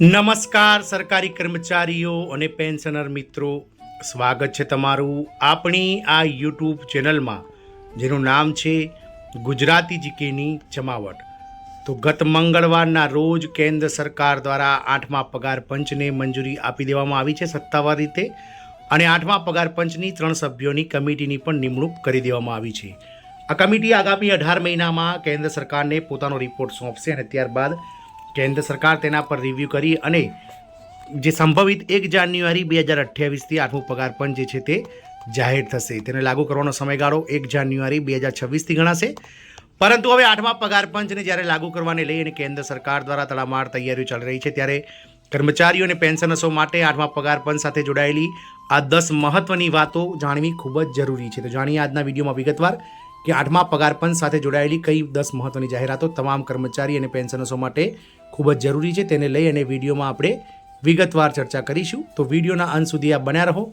નમસ્કાર સરકારી કર્મચારીઓ અને પેન્શનર મિત્રો, સ્વાગત છે તમારું આપણી આ યુટ્યુબ ચેનલમાં જેનું નામ છે ગુજરાતી જીકેની જમાવટ। તો ગત મંગળવારના રોજ કેન્દ્ર સરકાર દ્વારા 8મા પગાર પંચને મંજૂરી આપી દેવામાં આવી છે સત્તાવાર રીતે, અને 8મા પગાર પંચની 3 સભ્યોની કમિટીની પણ નિમણૂક કરી દેવામાં આવી છે। આ કમિટી આગામી 18 મહિનામાં કેન્દ્ર સરકારને પોતાનો રિપોર્ટ સોંપશે અને ત્યારબાદ કેન્દ્ર સરકાર તેના પર રિવ્યૂ કરી અને જે સંભવિત 1 જાન્યુઆરી 2028થી 8મું પગાર પંચ જે છે તે જાહેર થશે। તેને લાગુ કરવાનો સમયગાળો 1 જાન્યુઆરી 2026થી ગણાશે, પરંતુ હવે 8મા પગાર પંચને જ્યારે લાગુ કરવાને લઈ અને કેન્દ્ર સરકાર દ્વારા તડામાર તૈયારીઓ ચાલી રહી છે, ત્યારે કર્મચારીઓ અને પેન્શનર્સો માટે 8મા પગાર પંચ સાથે જોડાયેલી આ 10 મહત્વની વાતો જાણવી ખૂબ જ જરૂરી છે। તો જાણીએ આજના વિડીયોમાં વિગતવાર કે 8મા પગાર પંચ સાથે જોડાયેલી કઈ 10 મહત્વની જાહેરાતો તમામ કર્મચારી અને પેન્શનર્સો માટે ખૂબ જ જરૂરી છે, તેને લઈ અને વિડીયોમાં આપણે વિગતવાર ચર્ચા કરીશું। તો વિડીયોના અંત સુધી આપ બન્યા રહો।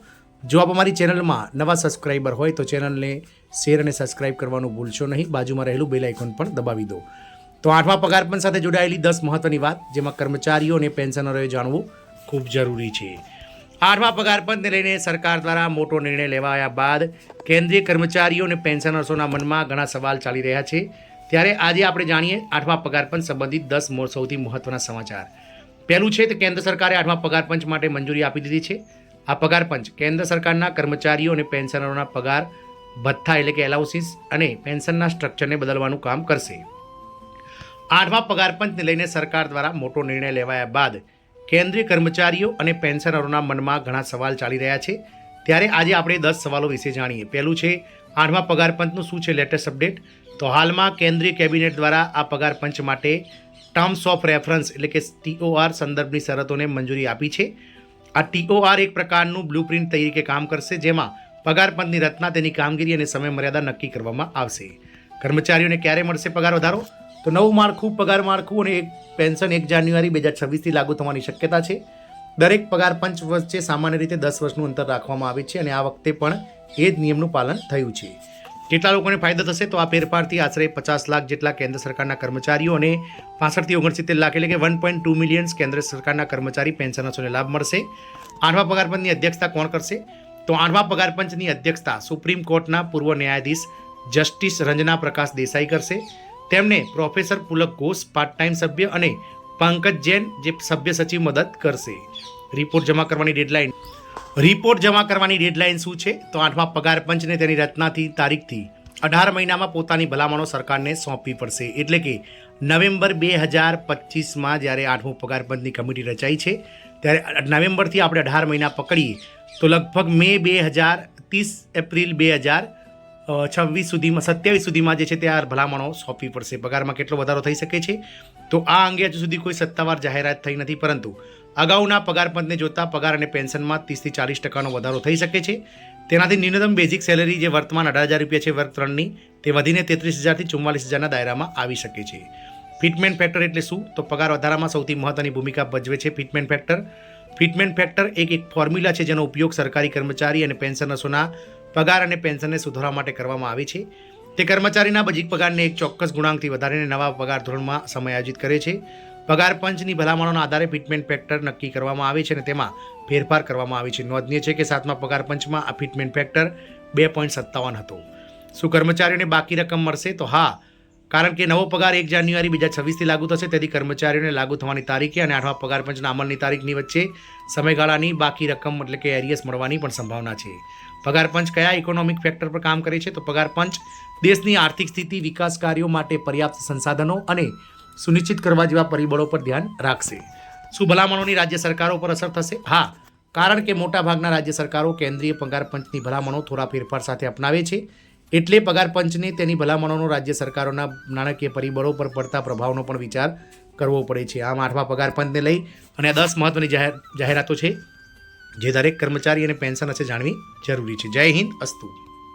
જો આપ અમારી ચેનલમાં નવા સબસ્ક્રાઈબર હોય તો ચેનલને શેર અને સબસ્ક્રાઈબ કરવાનું ભૂલશો નહીં, બાજુમાં રહેલું બેલ આઇકોન પણ દબાવી દો। તો 8મા પગાર પંચ સાથે જોડાયેલી 10 મહત્વની વાત જેમાં કર્મચારીઓ અને પેન્શનરોએ જાણવું ખૂબ જરૂરી છે। 8મા પગાર પંચને લઈને સરકાર દ્વારા મોટો નિર્ણય લેવાયા બાદ કેન્દ્રીય કર્મચારીઓ અને પેન્શનર્સોના મનમાં ઘણા સવાલ ચાલી રહ્યા છે, ત્યારે આજે આપણે જાણીએ 8મા પગાર પંચ સંબંધિત 10 સૌથી મહત્વના સમાચાર। પહેલું છે કે કેન્દ્ર સરકારે 8મા પગાર પંચ માટે મંજૂરી આપી દીધી છે। આ પગાર પંચ કેન્દ્ર સરકારના કર્મચારીઓ અને પેન્શનરોના પગાર ભથ્થા એટલે કે એલાઉન્સીસ અને પેન્શનના સ્ટ્રક્ચરને બદલવાનું કામ કરશે। 8મા પગાર પંચને લઈને સરકાર દ્વારા મોટો નિર્ણય લેવાયા બાદ કેન્દ્રીય કર્મચારીઓ અને પેન્શનરોના મનમાં ઘણા સવાલ ચાલી રહ્યા છે, ત્યારે આજે આપણે 10 સવાલો વિશે જાણીએ। પહેલું છે 8મા પગાર પંચનું શું છે લેટેસ્ટ અપડેટ। તો હાલમાં કેન્દ્રીય કેબિનેટ દ્વારા આ પગાર પંચ માટે ટર્મ્સ ઓફ રેફરન્સ એટલે કે TOR સંદર્ભની શરતોને મંજૂરી આપી છે। આ TOR એક પ્રકારનું બ્લુપ્રિન્ટ તરીકે કામ કરશે, જેમાં પગાર પંચની રચના, તેની કામગીરી અને સમય મર્યાદા નક્કી કરવામાં આવશે। કર્મચારીઓને ક્યારે મળશે પગાર વધારો? તો નવું માળખું, પગાર માળખું અને પેન્શન 1 જાન્યુઆરી 2026થી લાગુ થવાની શક્યતા છે। દરેક પગાર પંચ વચ્ચે સામાન્ય રીતે 10 વર્ષનું અંતર રાખવામાં આવે છે અને આ વખતે પણ એ જ નિયમનું પાલન થયું છે। કેટલા લોકોને ફાયદો થશે? તો આ ફેરફારથી આશરે 50 લાખ જેટલા કેન્દ્ર સરકારના કર્મચારીઓ અને 65 થી 69 લાખ એટલે કે 1.2 મિલિયન કેન્દ્ર સરકારના કર્મચારી પેન્શનર્સોને લાભ મળશે। 8મા પગાર પંચની અધ્યક્ષતા કોણ કરશે? તો 8મા પગાર પંચની અધ્યક્ષતા સુપ્રીમ કોર્ટના પૂર્વ ન્યાયાધીશ જસ્ટિસ રંजना પ્રકાશ દેસાઈ કરશે। તેમને પ્રોફેસર પુલક ઘોષ પાર્ટ ટાઈમ સભ્ય અને પંકજ જૈન જે સભ્ય સચિવ મદદ કરશે। રિપોર્ટ જમા કરવાની ડેડલાઇન શું છે? તો 8મા પગાર પંચને તેની રચનાથી તારીખથી 18 મહિનામાં પોતાની ભલામણો સરકારને સોંપવી પડશે, એટલે કે નવેમ્બર 2025માં જ્યારે 8મું પગાર પંચની કમિટી રચાઈ છે, ત્યારે નવેમ્બરથી આપણે 18 મહિના પકડીએ તો લગભગ મે 2030 એપ્રિલ 2027 સુધીમાં જે છે તે આ ભલામણો સોંપવી પડશે। પગારમાં કેટલો વધારો થઈ શકે છે? તો આ અંગે હજુ સુધી કોઈ સત્તાવાર જાહેરાત થઈ નથી, પરંતુ અગાઉના પગાર પંચને જોતા પગાર અને પેન્શનમાં 30 થી 40% વધારો થઈ શકે છે। તેનાથી ન્યૂનતમ બેઝિક સેલેરી જે વર્તમાન 18,000 રૂપિયા છે વર્ગ 3ની, તે વધીને 33,000 થી 44,000ના દાયરામાં આવી શકે છે। ફિટમેન્ટ ફેક્ટર એટલે શું? તો પગાર વધારામાં સૌથી મહત્વની ભૂમિકા ભજવે છે ફિટમેન્ટ ફેક્ટર। ફિટમેન્ટ ફેક્ટર એક ફોર્મ્યુલા છે જેનો ઉપયોગ સરકારી કર્મચારી અને પેન્શનર્સોના પગાર અને પેન્શનને સુધારવા માટે કરવામાં આવે છે। તે કર્મચારીના બજેટ પગારને એક ચોક્કસ ગુણાંકથી વધારીને નવા પગાર ધોરણમાં સમાયોજિત કરે છે। પગાર પંચની ભલામણોના આધારે ફિટમેન્ટ ફેક્ટર નક્કી કરવામાં આવે છે અને તેમાં ફેરફાર કરવામાં આવે છે। નોંધનીય છે કે 7મા પગાર પંચમાં આ ફિટમેન્ટ ફેક્ટર 2.57 હતો। શું કર્મચારીઓને બાકી રકમ મળશે? તો હા, કારણ કે નવો પગાર 1 જાન્યુઆરી 2026થી લાગુ થશે, તેથી કર્મચારીઓને લાગુ થવાની તારીખે અને 8મા પગાર પંચના અમલની તારીખની વચ્ચે સમયગાળાની બાકી રકમ એટલે કે એરિયસ મળવાની પણ સંભાવના છે। પગાર પંચ કયા ઇકોનોમિક ફેક્ટર પર કામ કરે છે? તો પગાર પંચ દેશની આર્થિક સ્થિતિ, વિકાસ કાર્યો માટે પર્યાપ્ત સંસાધનો અને સુનિશ્ચિત કરવા જેવા પરિબળો પર ધ્યાન રાખશે। શું ભલામણોની રાજ્ય સરકારો પર અસર થશે? હા, કારણ કે મોટાભાગના રાજ્ય સરકારો કેન્દ્રીય પગાર પંચની ભલામણો થોડા ફેરફાર સાથે અપનાવે છે, એટલે પગાર પંચને તેની ભલામણોનો રાજ્ય સરકારોના નાણાકીય પરિબળો પર પડતા પ્રભાવનો પણ વિચાર કરવો પડે છે। આમ 8મા પગાર પંચને લઈ અને 10 મહત્વની જાહેરાતો છે જે દરેક કર્મચારી અને પેન્શનર્સે જાણવી જરૂરી છે। જય હિન્દ, અસ્તુ।